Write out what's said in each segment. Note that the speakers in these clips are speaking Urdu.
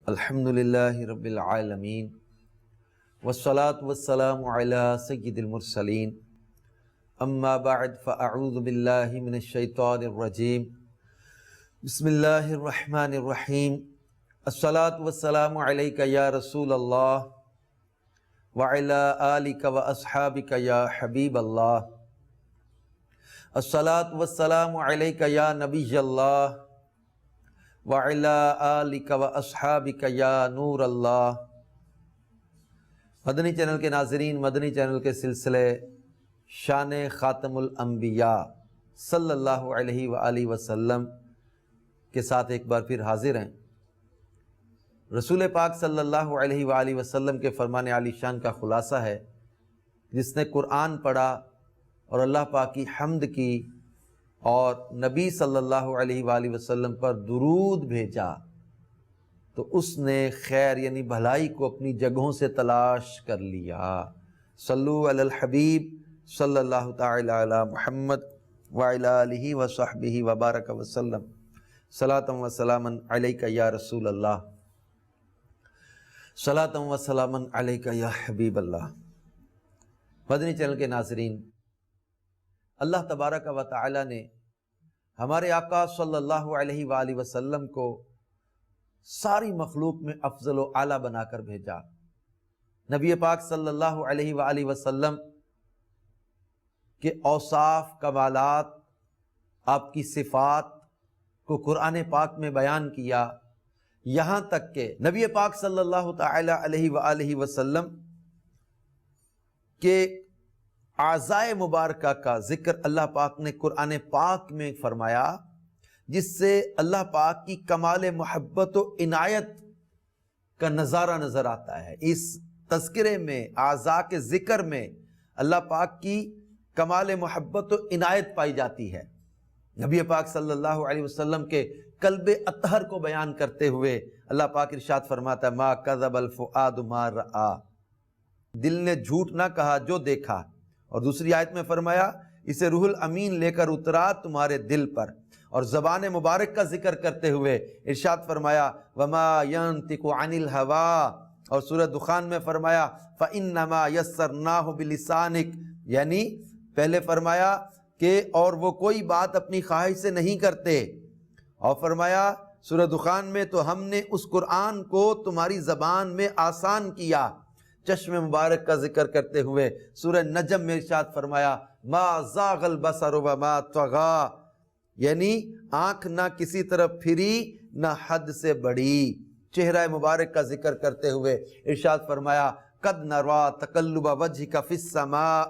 الحمدللہ رب العالمین والصلاة والسلام علی سید المرسلین اما بعد فاعوذ باللہ من الشیطان الرجیم بسم اللہ الرحمن الرحیم الصلاة والسلام علیک یا رسول اللہ وعلی آلک واصحابک یا حبیب اللہ الصلاة والسلام علیک یا نبی اللہ وَعَلَىٰ آلِكَ وَأَصْحَابِكَ يَا نور اللہ۔ مدنی چینل کے ناظرین، مدنی چینل کے سلسلے شان خاتم الانبیاء صلی اللہ علیہ وآلہ وسلم کے ساتھ ایک بار پھر حاضر ہیں۔ رسول پاک صلی اللہ علیہ وآلہ وسلم کے فرمان عالی شان کا خلاصہ ہے، جس نے قرآن پڑھا اور اللہ پاک کی حمد کی اور نبی صلی اللہ علیہ وآلہ وسلم پر درود بھیجا، تو اس نے خیر یعنی بھلائی کو اپنی جگہوں سے تلاش کر لیا۔ صلو علی الحبیب صلی اللہ تعالی علی محمد وعلی آلہ وصحبہ وبارک وسلم صلاۃ و سلاما علیک یا رسول اللہ، صلاۃ و سلاما علیک یا حبیب اللہ۔ مدنی چینل کے ناظرین، اللہ تبارک و تعالی نے ہمارے آقا صلی اللہ علیہ وآلہ وسلم کو ساری مخلوق میں افضل و اعلیٰ بنا کر بھیجا۔ نبی پاک صلی اللہ علیہ وآلہ وسلم کے اوصاف، کمالات، آپ کی صفات کو قرآن پاک میں بیان کیا، یہاں تک کہ نبی پاک صلی اللہ تعالی علیہ وآلہ وسلم کے اعضائے مبارکہ کا ذکر اللہ پاک نے قرآن پاک میں فرمایا، جس سے اللہ پاک کی کمال محبت و عنایت کا نظارہ نظر آتا ہے۔ اس تذکرے میں، اعضاء کے ذکر میں اللہ پاک کی کمال محبت و عنایت پائی جاتی ہے۔ نبی پاک صلی اللہ علیہ وسلم کے قلب اطہر کو بیان کرتے ہوئے اللہ پاک ارشاد فرماتا ہے، ما کذب الفؤاد ما رآ، دل نے جھوٹ نہ کہا جو دیکھا۔ اور دوسری آیت میں فرمایا، اسے روح الامین لے کر اترا تمہارے دل پر۔ اور زبان مبارک کا ذکر کرتے ہوئے ارشاد فرمایا، وما ينطق عن الهوى، اور سورہ دخان میں فرمایا، فانما يسرناه بلسانك، یعنی پہلے فرمایا کہ اور وہ کوئی بات اپنی خواہش سے نہیں کرتے، اور فرمایا سورہ دخان میں، تو ہم نے اس قرآن کو تمہاری زبان میں آسان کیا۔ چشم مبارک کا ذکر کرتے ہوئے سورہ نجم میں ارشاد فرمایا، ما زاغ البصر وما طغى، یعنی آنکھ نہ کسی طرف پھری نہ حد سے بڑھی۔ چہرہ مبارک کا ذکر کرتے ہوئے ارشاد فرمایا، قد نرى تقلب وجهك في السماء،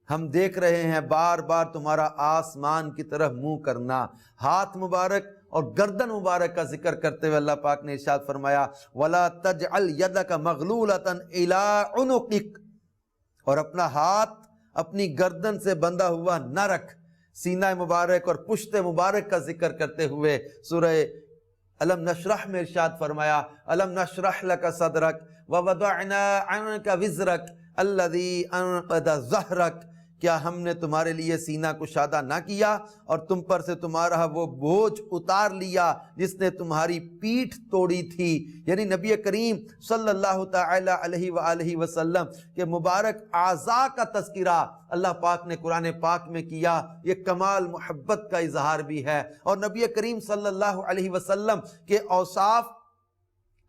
ہم دیکھ رہے ہیں بار بار تمہارا آسمان کی طرف منہ کرنا۔ ہاتھ مبارک اور گردن مبارک کا ذکر کرتے ہوئے اللہ پاک نے ارشاد فرمایا، وَلَا تَجْعَلْ يَدَكَ مَغْلُولَةً إِلَىٰ عُنُقِكَ، اور اپنا ہاتھ اپنی گردن سے بندھا ہوا نہ رکھ۔ سینہ مبارک اور پشت مبارک کا ذکر کرتے ہوئے سورہ الم نشرح میں ارشاد فرمایا، الم نشرح لَكَ صَدْرَكَ وَوَضَعْنَا عَنْكَ وِزْرَكَ الَّذِي أَنقَضَ ظَهْرَكَ، کیا ہم نے تمہارے لیے سینہ کشادہ نہ کیا اور تم پر سے تمہارا وہ بوجھ اتار لیا جس نے تمہاری پیٹھ توڑی تھی۔ یعنی نبی کریم صلی اللہ تعالی علیہ وآلہ وسلم کے مبارک اعضاء کا تذکرہ اللہ پاک نے قرآن پاک میں کیا، یہ کمال محبت کا اظہار بھی ہے۔ اور نبی کریم صلی اللہ علیہ وسلم کے اوصاف،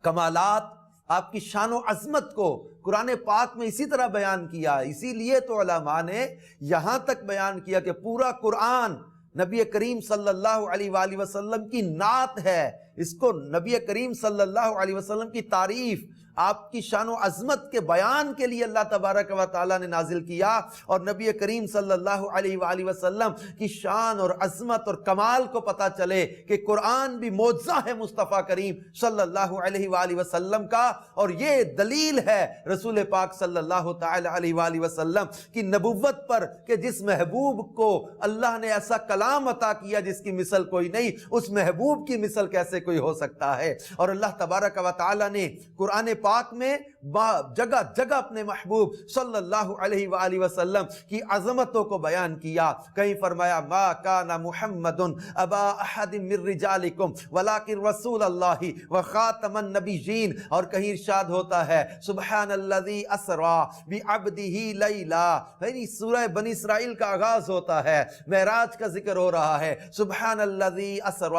کمالات، آپ کی شان و عظمت کو قرآن پاک میں اسی طرح بیان کیا۔ اسی لیے تو علماء نے یہاں تک بیان کیا کہ پورا قرآن نبی کریم صلی اللہ علیہ وآلہ وسلم کی نعت ہے۔ اس کو نبی کریم صلی اللہ علیہ وسلم کی تعریف، آپ کی شان و عظمت کے بیان کے لیے اللہ تبارک و تعالیٰ نے نازل کیا۔ اور نبی کریم صلی اللہ علیہ وآلہ وسلم کی شان اور عظمت اور کمال کو پتہ چلے کہ قرآن بھی معجزہ ہے مصطفیٰ کریم صلی اللہ علیہ وآلہ وسلم کا، اور یہ دلیل ہے رسول پاک صلی اللہ تعالی علیہ وآلہ وسلم کی نبوت پر کہ جس محبوب کو اللہ نے ایسا کلام عطا کیا جس کی مثل کوئی نہیں، اس محبوب کی مثل کیسے کوئی ہو سکتا ہے۔ اور اللہ تبارک و تعالی نے قرآن پاک میں جگہ جگہ اپنے محبوب صلی اللہ علیہ وآلہ وسلم کی عظمتوں کو بیان کیا. کہیں فرمایا ما کان محمد ابا احد من رجالکم ولکن رسول اللہ وخاتم النبیین. اور کہیں ارشاد ہوتا ہے سبحان الذی اسری بعبدہ لیلا. یعنی سورہ بنی اسرائیل کا آغاز ہوتا ہے, معراج کا ذکر ہو رہا ہے. سبحان الذی اسری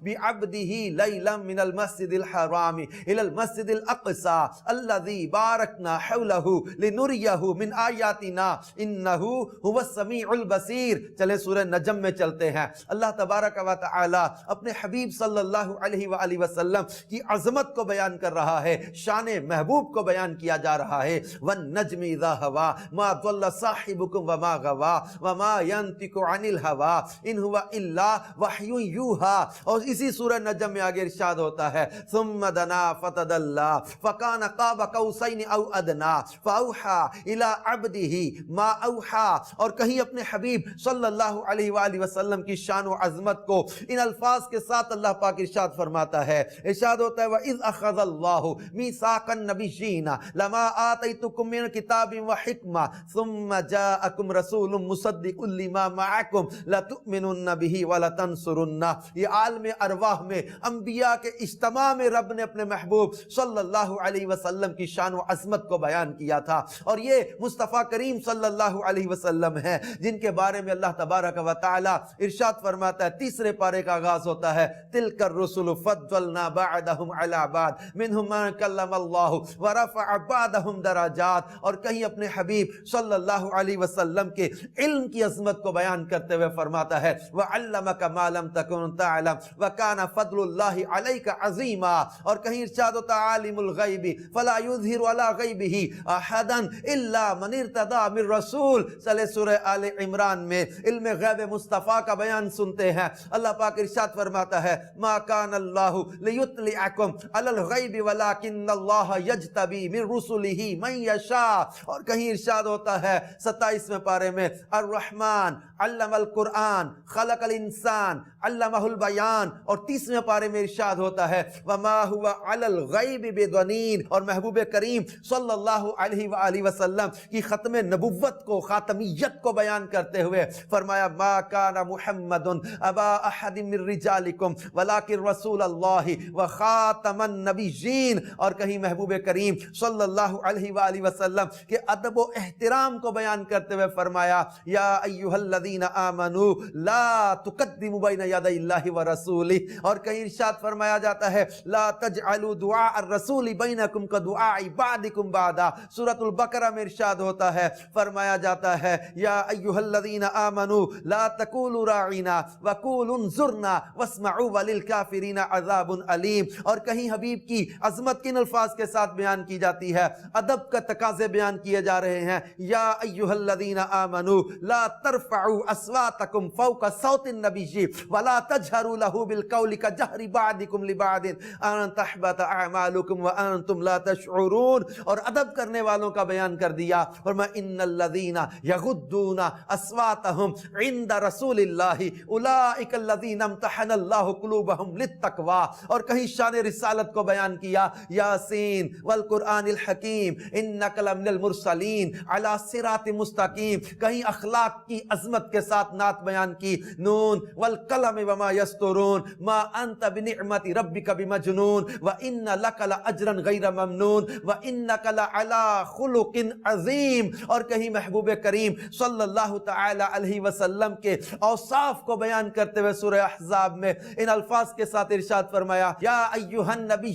بعبدہ لیلا من المسجد الحرام الى المسجد الاقصى الذي باركنا حوله لنريه من آیاتنا انه هو السمیع البصیر. چلیں سورہ نجم میں چلتے ہیں. اللہ تبارک و تعالی اپنے حبیب صلی اللہ علیہ وآلہ وسلم کی عظمت کو بیان کر رہا ہے, شان محبوب کو بیان کیا جا رہا ہے. والنجم اذا ہوا ما ضل صاحبکم وما غوا وما ينطق عن الهوى ان هو الا وحی یوحى. اور اسی سورہ نجم میں آگے ارشاد ہوتا ہے ثم دنا فتدلى فكان قاب قوسين او ادنى فاوحى الى عبده ما اوحى. اور کہیں اپنے حبیب صلی اللہ علیہ وآلہ وسلم کی شان و عظمت کو ان الفاظ کے ساتھ اللہ پاک ارشاد فرماتا ہے. ارشاد ہوتا ہے وَإِذْ أَخَذَ اللَّهُ مِيثَاقَ النَّبِيِّينَ لَمَا آتَيْتُكُم مِّن كِتَابٍ وَحِكْمَةٍ ثُمَّ جَاءَكُمْ رَسُولٌ مُصَدِّقٌ لِّمَا مَعَكُمْ لَتُؤْمِنُنَّ بِهِ وَلَتَنصُرُنَّهُ. یہ عالم ارواح میں انبیاء کے اجتماع میں رب نے اپنے محبوب صلی اللہ علیہ وسلم کی شان و عظمت کو بیان کیا تھا. اور یہ مصطفیٰ کریم صلی اللہ علیہ وسلم ہیں جن کے بارے میں اللہ تبارک و تعالی ارشاد فرماتا ہے. تیسرے پارے کا آغاز ہوتا ہے تلک الرسل فضلنا بعدهم على بعد منهم من کلم اللہ ورفع بعدهم درجات. اور کہیں اپنے حبیب صلی اللہ علیہ وسلم کے علم کی عظمت کو بیان کرتے ہوئے فرماتا ہے وعلمك ما لم تكن تعلم وكان فضل الله عليك عظیما. اور کہیں ارشاد ہوتا عالم الغیب فلا يظهر على غیبه احدا الا من ارتضى من رسول. چلے سورہ آل عمران میں علم غیب مصطفیٰ کا بیان سنتے ہیں. اللہ پاک ارشاد فرماتا ہے ما کان اللہ لیطلعکم علی الغیب ولکن اللہ یجتبی من رسلہ من یشاء. اور کہیں ارشاد ہوتا ہے 27ویں پارے میں الرحمن علم القرآن خلق الانسان علمہ البیان. اور 30ویں پارے میں ارشاد ہوتا ہے وما هو علی الغیب بضنین. اور محبوب کریم صلی اللہ علیہ وآلہ وسلم کی ختم نبوت کو, خاتمیت کو بیان کرتے ہوئے فرمایا ما کان محمد ابا احد من رجالکم ولکن رسول اللہ وخاتم النبیین. اور کہیں محبوب کریم صلی اللہ علیہ وآلہ وسلم کے ادب و احترام کو بیان کرتے ہوئے فرمایا یا ایھا الذین آمنوا لا تقدموا بین یدی اللہ ورسولہ. اور کہیں ارشاد فرمایا جاتا ہے لا تجعلوا دعاء الرسول بینکم کدعاء بعضکم بعضا. سورۃ البقرہ میں ارشاد ہوتا ہے فرمایا جاتا ہے یا ایھا الذین آمنوا لا تقولوا راعنا وقولوا انظرنا واسمعوا وللکافرین عذاب علیم. اور کہیں حبیب کی عظمت کن الفاظ کے ساتھ بیان کی جاتی ہے, ادب کا تقاضے بیان کیے جا رہے ہیں یا ایھا الذین آمنوا لا ترفعوا اصواتکم فوق صوت النبی ولا تجهروا له بالقول كجهر بعضکم لبعض ان تحبط اعمالکم وانتم لا تشعرون. اور ادب کرنے والوں کا بیان کر دیا فرمایا ان الذین یغضون اصواتهم عند رسول اللہ اولئک الذین امتحن اللہ قلوبهم للتقوی. اور کہیں شان رسالت کو بیان کیا یاسین والقرآن الحکیم انک لمن المرسلین علی صراط مستقیم. کہیں اخلاق کی عظمت کے ساتھ نعت بیان کی نون والقلم وما یسطرون ما انت بنعمت ربک بمجنون وان لک لاجرا غیر ممنون وانک لعلی خلق عظیم. اور کہیں محبوب کریم صلی اللہ تعالی علیہ وسلم کے اوصاف کو بیان کرتے ہوئے سورہ احزاب میں ان الفاظ کے ساتھ ارشاد فرمایا یا ایھا النبی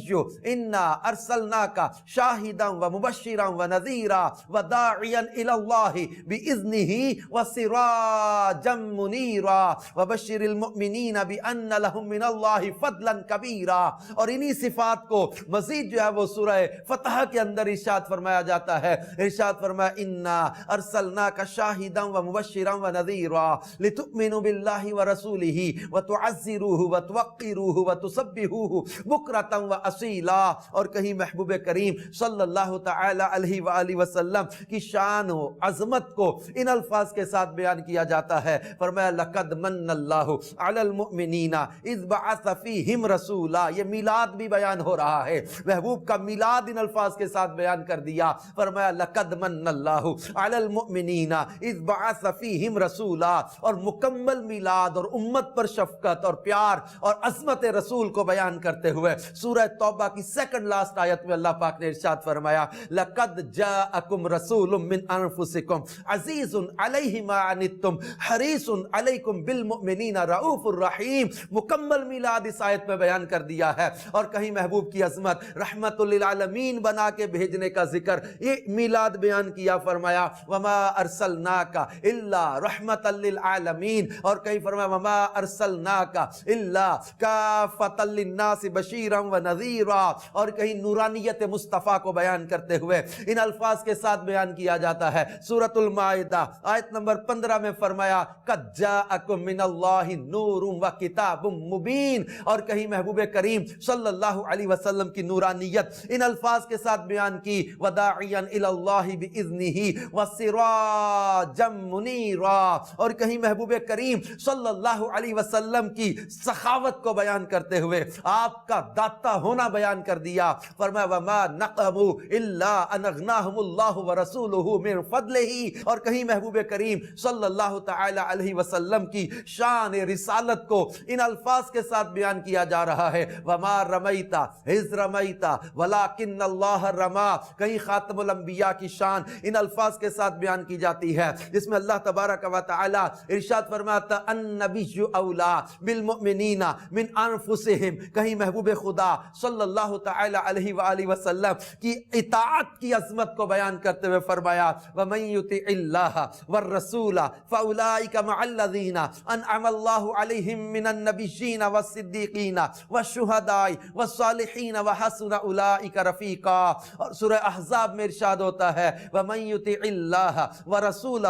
انا ارسلناک شاہدا ومبشرا ونذیرا وداعیا الی اللہ باذنہ وسراجا منیرا وبشر المؤمنین بان لهم من اللہ فضلا کبیرا. اور انہی صفات کو مزید جو ہے وہ سورہ فتح کے اندر ارشاد فرمایا جاتا ہے. ارشاد فرمایا انا ارسلناک شاہدا ومبشرا ونذیرا لتؤمنوا باللہ ورسولہ وتعزروہ وتوقروہ وتسبحوہ بکرۃ واصیلا. اور کہیں محبوب کریم صلی اللہ تعالی علیہ وآلہ وسلم کی شان و عظمت کو ان الفاظ کے ساتھ بیان کیا جاتا ہے. فرمایا لقد من اللہ علی المؤمنین اذ بعث فیہم رسولا. یہ میلاد بھی بیان ہو رہا ہے, محبوب کا میلاد ان الفاظ کے ساتھ بیان کر دیا. فرمایا لقد من اللہ علی المؤمنین اذ بعث فیہم رسولا, اور مکمل میلاد اور امت پر شفقت اور پیار اور عظمت رسول کو بیان کرتے ہوئے سورہ توبہ کی سیکنڈ لاسٹ آیت میں اللہ پاک نے ارشاد فرمایا لقد جاءکم رسول من انفسکم عزیز علیہ ما عنتم حریص علیکم بالمؤمنین رؤوف الرحیم. مکمل میلاد اس آیت میں بیان کر دیا ہے. اور کہیں محبوب کی عظمت رحمت للعالمین بنا کے بھیجنے کا ذکر, یہ میلاد بیان کیا. فرمایا وما ارسلناک الا رحمت للعالمین, اور کہیں فرمایا وما ارسلناک الا کافۃ للناس بشیرا ونذیرا, اور کہیں نورانیت مصطفیٰ کو بیان کرتے ہوئے ان الفاظ کے ساتھ بیان کیا جاتا ہے. سورۃ المائدہ آیت نمبر 15 میں فرمایا قد جاءکم من اللہ نور و کتاب مبین, اور کہیں محبوب کریم صلی اللہ علیہ وسلم کی نورانیت ان الفاظ کے ساتھ بیان کی وداعیا الی اللہ باذنہ وسراجا منیرا, اور کہیں محبوب کریم صلی اللہ علیہ وسلم کی سخاوت کو بیان کرتے ہوئے آپ کا داتا ہونا بیان کر دیا. فرمایا وما نقموا الا ان اغناہم اللہ ورسولہ من فضلہ, اور کہیں محبوب کریم صلی اللہ تعالی علیہ وسلم کی شان رسالت کو ان الفاظ کے ساتھ بیان کیا جا رہا ہے وما رمیت اذ رمیت ولکن اللہ رما. کہیں خاتم الانبیاء کی شان ان الفاظ کے ساتھ بیان کی جاتی ہے جس میں اللہ تبارک و تعالی ارشاد فرماتا النبی اولا بالمؤمنین من انفسہم. کہیں محبوب خدا صلی اللہ تعالی علیہ وآلہ وسلم کی اطاعت کی عظمت کو بیان کرتے ہوئے فرمایا ومن یطع اللہ والرسول فاولئک مع الذین انعم اللہ علیہم من النبیین والصدیقین والشہداء والصالحین وحسن اولئک رفیقا. اور سورہ احزاب میں ارشاد ہوتا ہے ومن یطع اللہ ورسولہ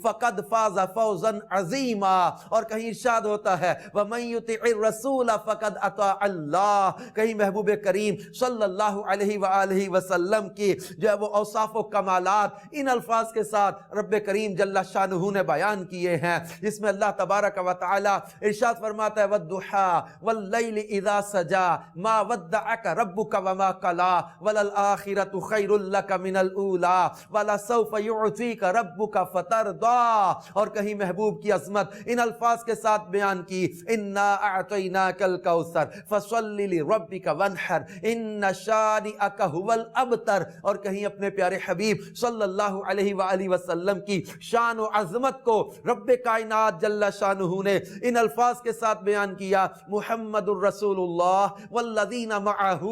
فقد فاز فوزا عظیما, اور کہیں ارشاد ہوتا ہے ومن یطع الرسول فقد اطاع اللہ. کہیں محبوب کریم صلی اللہ علیہ وآلہ وسلم کی جو ہے وہ اوصاف و کمالات ان الفاظ کے ساتھ رب کریم جل شانہ نے بیان کیے ہیں جس میں اللہ تبارک و تعالی ارشاد فرماتا ہے والضحى واللیل اذا سجا ما ودعک ربک وما قلا وللآخرۃ خیر لک من الاولی ولسوف یعطیک ربک فترضی. اور کہیں محبوب کی عظمت ان الفاظ کے ساتھ بیان کی انا اعطیناک الکوثر فصل لربک وانحر ان شانئک هو الابتر. اور کہیں اپنے پیارے حبیب صلی اللہ علیہ وآلہ وسلم کی شان و عظمت کو رب کائنات جل شانہ نے ان الفاظ کے ساتھ بیان کیا محمد الرسول اللہ والذین معہ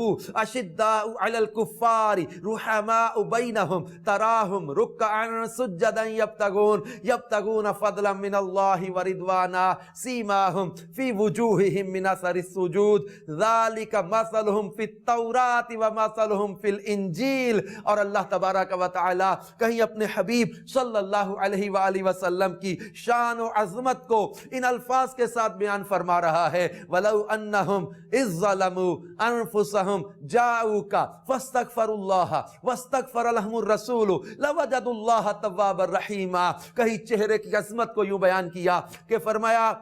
اشداء علی الکفار رحماء بینہم تراہم رکعا سجدا یبتغون فضلا من اللہ ورضوانا سیماہم فی وجوہہم من اثر السجود ذالک مثلہم فی التوراۃ ومثلہم فی الانجیل. اور اللہ تبارک و تعالی کہیں اپنے حبیب صلی اللہ علیہ وآلہ وسلم کی شان و عظمت کو ان الفاظ کے ساتھ بیان فرما رہا ہے وَلَوْ أَنَّهُمْ إِذْ ظَلَمُوا أَنفُسَهُمْ جَاءُوكَ فَاسْتَغْفَرُوا اللَّهَ وَاسْتَغْفَرَ لَهُمُ الرَّسُولُ لَوَجَدُوا اللَّهَ تَوَّابًا رَحِيمًا. کہیں چہرے کی عظمت کو یوں بیان کیا کہ فرمایا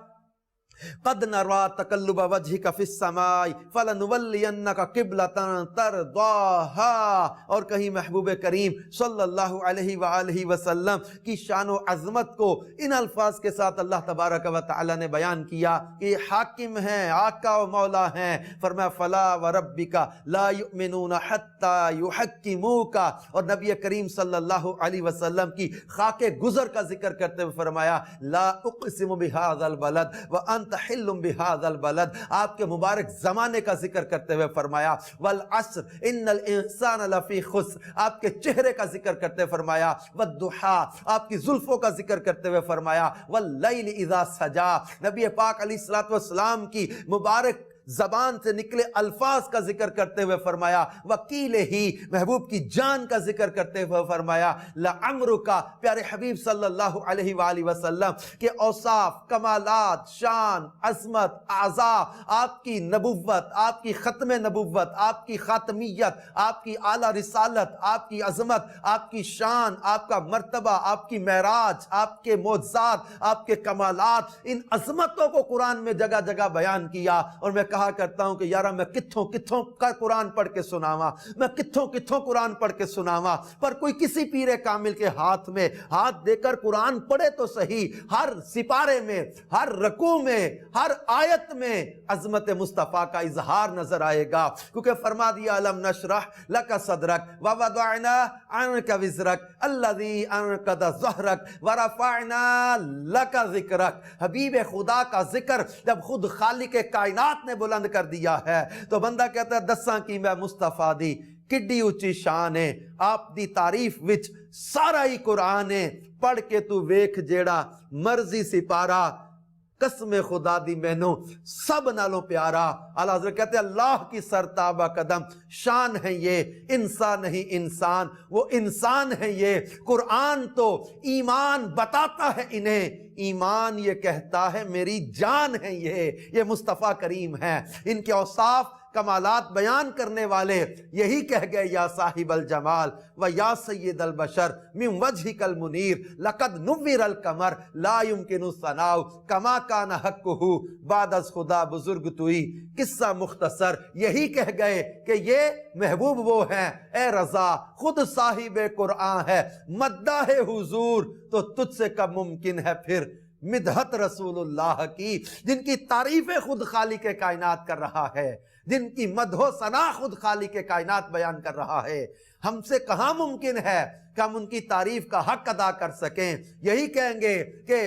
قد نرى تقلب وجهك في السماء فلنولينك قبلة ترضاها. اور کہیں محبوب کریم صلی اللہ علیہ وآلہ وسلم کی شان و عظمت کو ان الفاظ کے ساتھ اللہ تبارک و تعالی نے بیان کیا کہ یہ حاکم ہیں, آقا و مولا ہیں. فرمایا فلا وربك لا يؤمنون حتى يحكموك. اور نبی کریم صلی اللہ علیہ وسلم کی خاک گزر کا ذکر کرتے ہوئے فرمایا لا اقسم بهذا البلد وانت حل بهذا البلد. آپ کے مبارک زمانے کا ذکر کرتے ہوئے فرمایا والعصر ان الانسان لفی خسر. آپ کے چہرے کا ذکر کرتے فرمایا والضحى. آپ کی زلفوں کا ذکر کرتے ہوئے فرمایا واللیل اذا سجا. نبی پاک علیہ الصلوۃ والسلام کی مبارک زبان سے نکلے الفاظ کا ذکر کرتے ہوئے فرمایا، وکیل ہی محبوب کی جان کا ذکر کرتے ہوئے فرمایا لعمرک، پیارے حبیب صلی اللہ علیہ وآلہ وسلم کے اوصاف، کمالات، شان، عظمت، اعضاء، آپ کی نبوت، آپ کی ختم نبوت، آپ کی خاتمیت، آپ کی اعلیٰ رسالت، آپ کی عظمت، آپ کی شان، آپ کا مرتبہ، آپ کی معراج، آپ کے معجزات، آپ کے کمالات، ان عظمتوں کو قرآن میں جگہ جگہ بیان کیا۔ اور میں کہا کرتا ہوں کہ یارہ میں کتھوں کتھوں کا قرآن پڑھ کے سناواں، میں کتھوں کتھوں قرآن پڑھ کے سناواں، پر کوئی کسی پیر کامل کے ہاتھ میں ہاتھ دے کر قرآن پڑھے تو صحیح، ہر سپارے میں، ہر رکوع میں، ہر آیت میں عظمت مصطفیٰ کا اظہار نظر آئے گا، کیونکہ فرما دیا الم نشرح لک صدرک ووضعنا عنک وزرک الذی انقض ظہرک ورفعنا لک ذکرک۔ حبیب خدا کا ذکر جب خود خالق کائنات نے بلند کر دیا ہے تو بندہ کہتا ہے دساں کی میں مصطفیٰ دی کڈی اچھی شان ہے، آپ دی تعریف وچ سارا ہی قرآن ہے، پڑھ کے تو ویکھ جیڑا مرضی سپارا، قسم خدا دی مینوں سب نالوں پیارا۔ اعلیٰ حضرت کہتے ہیں اللہ کی سرتابہ قدم شان ہے یہ، انسان نہیں انسان، وہ انسان ہے یہ۔ قرآن تو ایمان بتاتا ہے انہیں، ایمان یہ کہتا ہے میری جان ہے یہ مصطفیٰ کریم ہے۔ ان کے اوصاف کمالات بیان کرنے والے یہی کہہ گئے یا صاحب الجمال و یا سید البشر من وجہک المنیر لقد نور القمر لا يمکن الثناء کما کان حقہ بعد از خدا بزرگ توئی۔ قصہ مختصر یہی کہہ گئے کہ یہ محبوب وہ ہیں، اے رضا خود صاحب قرآن ہے، مداح حضور تو تجھ سے کب ممکن ہے پھر مدحت رسول اللہ کی، جن کی تعریفیں خود خالق کائنات کر رہا ہے، جن کی مدح و ثنا خود خالق کائنات بیان کر رہا ہے، ہم سے کہاں ممکن ہے کہ ہم ان کی تعریف کا حق ادا کر سکیں؟ یہی کہیں گے کہ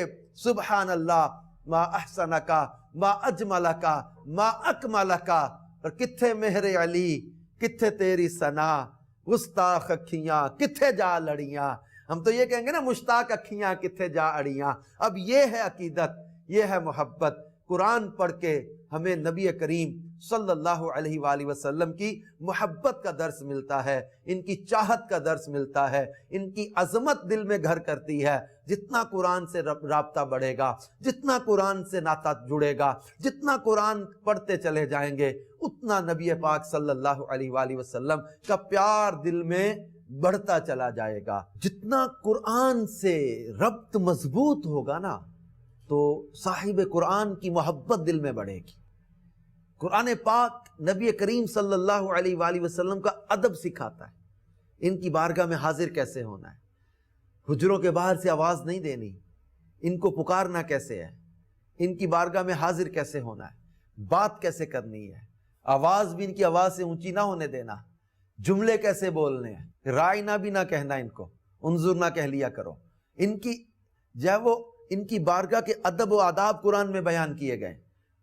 سبحان اللہ ما احسنکا ما اجملکا ما اکملکا، اور کتھے مہر علی کتھے تیری ثنا، گستاخ اکھیاں کتھے جا لڑیاں۔ ہم تو یہ کہیں گے نا مشتاق اکھیاں کتھے جا اڑیاں۔ اب یہ ہے عقیدت، یہ ہے محبت۔ قرآن پڑھ کے ہمیں نبی کریم صلی اللہ علیہ وآلہ وسلم کی محبت کا درس ملتا ہے، ان کی چاہت کا درس ملتا ہے، ان کی عظمت دل میں گھر کرتی ہے۔ جتنا قرآن سے رابطہ بڑھے گا، جتنا قرآن سے ناطہ جڑے گا، جتنا قرآن پڑھتے چلے جائیں گے، اتنا نبی پاک صلی اللہ علیہ وآلہ وسلم کا پیار دل میں بڑھتا چلا جائے گا۔ جتنا قرآن سے ربط مضبوط ہوگا نا تو صاحب قرآن کی محبت دل میں بڑھے گی۔ قرآن پاک نبی کریم صلی اللہ علیہ وآلہ وسلم کا ادب سکھاتا ہے، ان کی بارگاہ میں حاضر کیسے ہونا ہے، حجروں کے باہر سے آواز نہیں دینی، ان کو پکارنا کیسے ہے، ان کی بارگاہ میں حاضر کیسے ہونا ہے، بات کیسے کرنی ہے، آواز بھی ان کی آواز سے اونچی نہ ہونے دینا، جملے کیسے بولنے ہیں، رائنا بھی نہ کہنا، ان کو انظر نہ کہہ لیا کرو۔ ان کی ان کی بارگاہ کے ادب و آداب قرآن میں بیان کیے گئے۔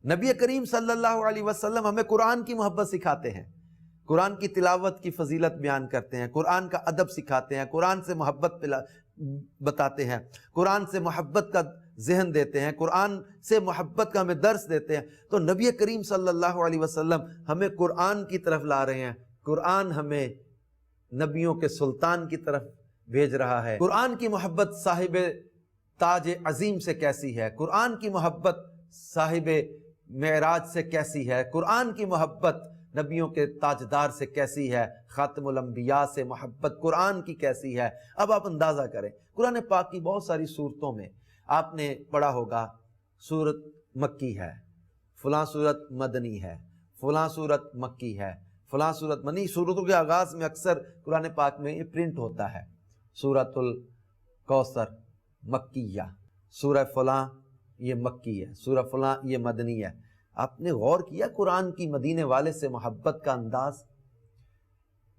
نبی کریم صلی اللہ علیہ وسلم ہمیں قرآن کی محبت سکھاتے ہیں، قرآن کی تلاوت کی فضیلت بیان کرتے ہیں، قرآن کا ادب سکھاتے ہیں، قرآن سے محبت بتاتے ہیں، قرآن سے محبت کا ذہن دیتے ہیں، قرآن سے محبت کا ہمیں درس دیتے ہیں۔ تو نبی کریم صلی اللہ علیہ وسلم ہمیں قرآن کی طرف لا رہے ہیں، قرآن ہمیں نبیوں کے سلطان کی طرف بھیج رہا ہے۔ قرآن کی محبت صاحب تاج عظیم سے کیسی ہے، قرآن کی محبت صاحب معراج سے کیسی ہے، قرآن کی محبت نبیوں کے تاجدار سے کیسی ہے، خاتم الانبیاء سے محبت قرآن کی کیسی ہے۔ اب آپ اندازہ کریں، قرآن پاک کی بہت ساری صورتوں میں آپ نے پڑھا ہوگا سورت مکی ہے، فلاں سورت مدنی ہے، فلاں سورت مکی ہے، فلاں سورت مدنی۔ سورتوں کے آغاز میں اکثر قرآن پاک میں یہ پرنٹ ہوتا ہے، سورت الکوثر مکیہ، سورہ فلاں یہ مکی ہے، سورہ فلاں یہ مدنی ہے۔ آپ نے غور کیا قرآن کی مدینے والے سے محبت کا انداز،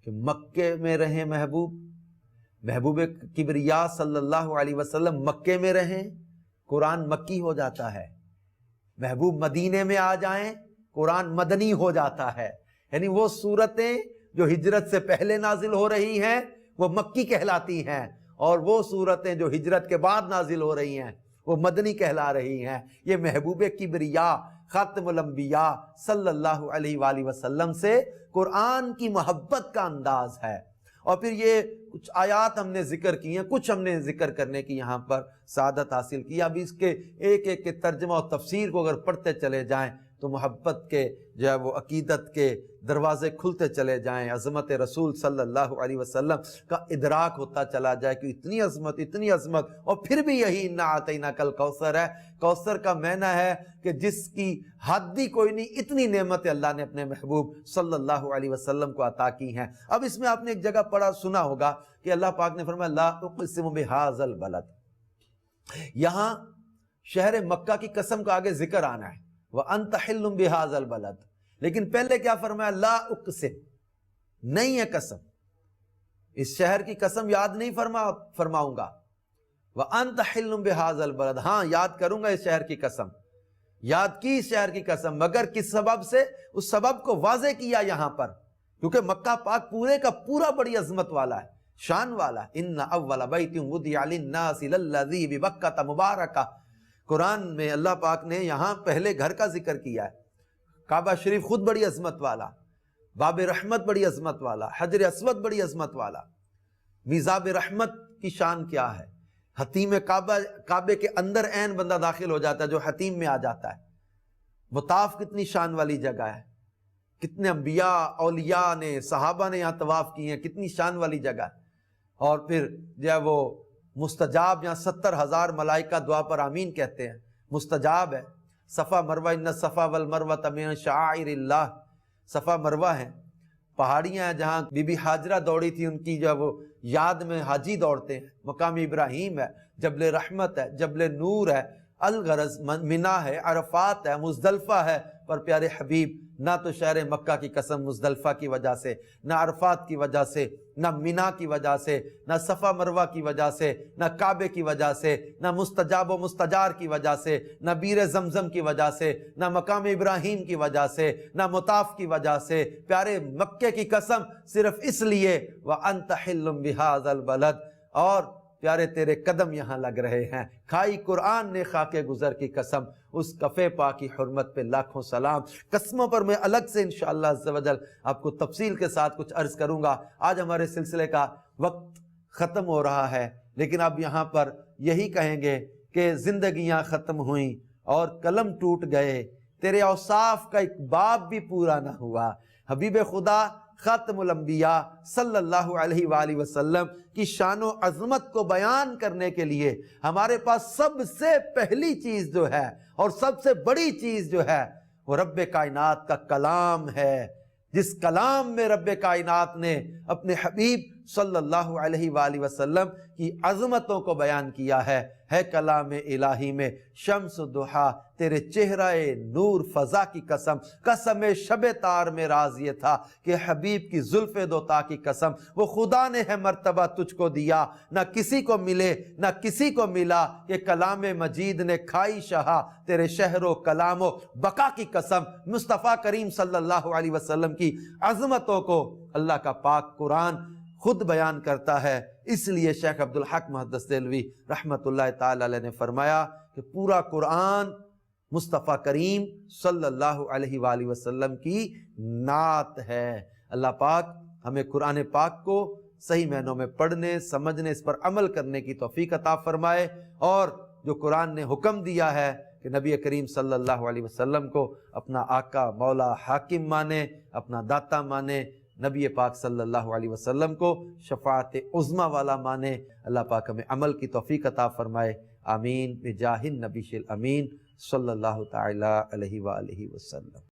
کہ مکے میں رہیں محبوب کبریا صلی اللہ علیہ وسلم مکے میں رہیں، قرآن مکی ہو جاتا ہے۔ محبوب مدینے میں آ جائیں، قرآن مدنی ہو جاتا ہے۔ یعنی وہ صورتیں جو ہجرت سے پہلے نازل ہو رہی ہیں وہ مکی کہلاتی ہیں، اور وہ صورتیں جو ہجرت کے بعد نازل ہو رہی ہیں وہ مدنی کہلا رہی ہیں۔ یہ محبوب کبریا خاتم الانبیاء صلی اللہ علیہ وآلہ وسلم سے قرآن کی محبت کا انداز ہے۔ اور پھر یہ کچھ آیات ہم نے ذکر کی ہیں، کچھ ہم نے ذکر کرنے کی یہاں پر سعادت حاصل کی۔ اب اس کے ایک ایک کے ترجمہ اور تفسیر کو اگر پڑھتے چلے جائیں تو محبت کے جو ہے وہ عقیدت کے دروازے کھلتے چلے جائیں، عظمت رسول صلی اللہ علیہ وسلم کا ادراک ہوتا چلا جائے کہ اتنی عظمت، اتنی عظمت۔ اور پھر بھی یہی انا اعطیناک الکوثر ہے۔ کوثر کا معنی ہے کہ جس کی حد ہی کوئی نہیں، اتنی نعمت اللہ نے اپنے محبوب صلی اللہ علیہ وسلم کو عطا کی ہیں۔ اب اس میں آپ نے ایک جگہ پڑھا سنا ہوگا کہ اللہ پاک نے فرمایا لا اقسم بہذا البلد، یہاں شہر مکہ کی قسم کا آگے ذکر آنا ہے، وَأَنْتَ حِلٌّ بِهَذَا الْبَلَدِ، لیکن پہلے کیا فرمایا؟ لا اقسم، نہیں ہے قسم، اس شہر کی قسم یاد نہیں فرماؤں گا۔ وَأَنْتَ حِلٌّ بِهَذَا الْبَلَدِ، ہاں یاد کروں گا اس شہر کی قسم، یاد کی اس شہر کی قسم، مگر کس سبب سے؟ اس سبب کو واضح کیا یہاں پر، کیونکہ مکہ پاک پورے کا پورا بڑی عظمت والا ہے، شان والا ہے۔ ان اول بیت وضع للناس للذی ببکۃ مبارکہ، قرآن میں اللہ پاک نے یہاں پہلے گھر کا ذکر کیا ہے۔ کعبہ شریف خود بڑی عظمت والا، باب رحمت بڑی عظمت والا، حجر اسود بڑی عظمت والا، میزاب رحمت کی شان کیا ہے؟ حتیم کعبے کے اندر عین بندہ داخل ہو جاتا ہے جو حتیم میں آ جاتا ہے۔ مطاف کتنی شان والی جگہ ہے، کتنے انبیاء اولیاء نے، صحابہ نے یہاں طواف کی ہیں، کتنی شان والی جگہ ہے۔ اور پھر جو ہے وہ مستجاب، یہاں 70,000 ملائکہ دعا پر آمین کہتے ہیں، مستجاب ہے۔ صفا مروہ، ان الصفا والمروہ من شعائر اللہ، صفا مروہ ہیں، پہاڑیاں ہیں جہاں بی بی حاجرہ دوڑی تھی، ان کی جو ہے وہ یاد میں حاجی دوڑتے ہیں۔ مقام ابراہیم ہے، جبل رحمت ہے، جبل نور ہے، الغرض منا ہے، عرفات ہے، مزدلفہ ہے۔ پر پیارے حبیب، نہ تو شہر مکہ کی قسم مزدلفہ کی وجہ سے، نہ عرفات کی وجہ سے، نہ منا کی وجہ سے، نہ صفا مروہ کی وجہ سے، نہ کعبے کی وجہ سے، نہ مستجاب و مستجار کی وجہ سے، نہ بیر زمزم کی وجہ سے، نہ مقام ابراہیم کی وجہ سے، نہ مطاف کی وجہ سے۔ پیارے مکے کی قسم صرف اس لیے وَأَنْتَ حِلٌّ بِهَذَا الْبَلَدِ، اور پیارے تیرے قدم یہاں لگ رہے ہیں۔ کھائی قرآن نے خاک گزر کی قسم، اس کفے پاک کی حرمت پہ لاکھوں سلام۔ قسموں پر میں الگ سے انشاءاللہ عز و جل آپ کو تفصیل کے ساتھ کچھ عرض کروں گا۔ آج ہمارے سلسلے کا وقت ختم ہو رہا ہے، لیکن اب یہاں پر یہی کہیں گے کہ زندگیاں ختم ہوئیں اور قلم ٹوٹ گئے، تیرے اوصاف کا ایک باب بھی پورا نہ ہوا۔ حبیب خدا خاتم الانبیاء صلی اللہ علیہ وآلہ وسلم کی شان و عظمت کو بیان کرنے کے لیے ہمارے پاس سب سے پہلی چیز جو ہے اور سب سے بڑی چیز جو ہے وہ رب کائنات کا کلام ہے، جس کلام میں رب کائنات نے اپنے حبیب صلی اللہ علیہ وآلہ وسلم کی عظمتوں کو بیان کیا ہے کلام الہی میں۔ شمس دحا، تیرے چہرہ نور فضا کی قسم، قسم شب تار میں راز یہ تھا کہ حبیب کی زلف دوتا کی قسم، وہ خدا نے ہے مرتبہ تجھ کو دیا، نہ کسی کو ملے نہ کسی کو ملا، کہ کلام مجید نے کھائی شہا تیرے شہر و کلام و بقا کی قسم۔ مصطفیٰ کریم صلی اللہ علیہ وسلم کی عظمتوں کو اللہ کا پاک قرآن خود بیان کرتا ہے۔ اس لیے شیخ عبدالحق محدث دہلوی رحمت اللہ تعالی علیہ نے فرمایا کہ پورا قرآن مصطفیٰ کریم صلی اللہ علیہ وآلہ وسلم کی نعت ہے۔ اللہ پاک ہمیں قرآن پاک کو صحیح معنوں میں پڑھنے، سمجھنے، اس پر عمل کرنے کی توفیق عطا فرمائے، اور جو قرآن نے حکم دیا ہے کہ نبی کریم صلی اللہ علیہ وسلم کو اپنا آقا، مولا، حاکم مانے، اپنا داتا مانے، نبی پاک صلی اللہ علیہ وسلم کو شفاعت عظمیٰ والا مانے۔ اللہ پاک ہمیں عمل کی توفیق عطا فرمائے، آمین بجاہ النبی الامین صلی اللہ تعالی علیہ وآلہ وسلم۔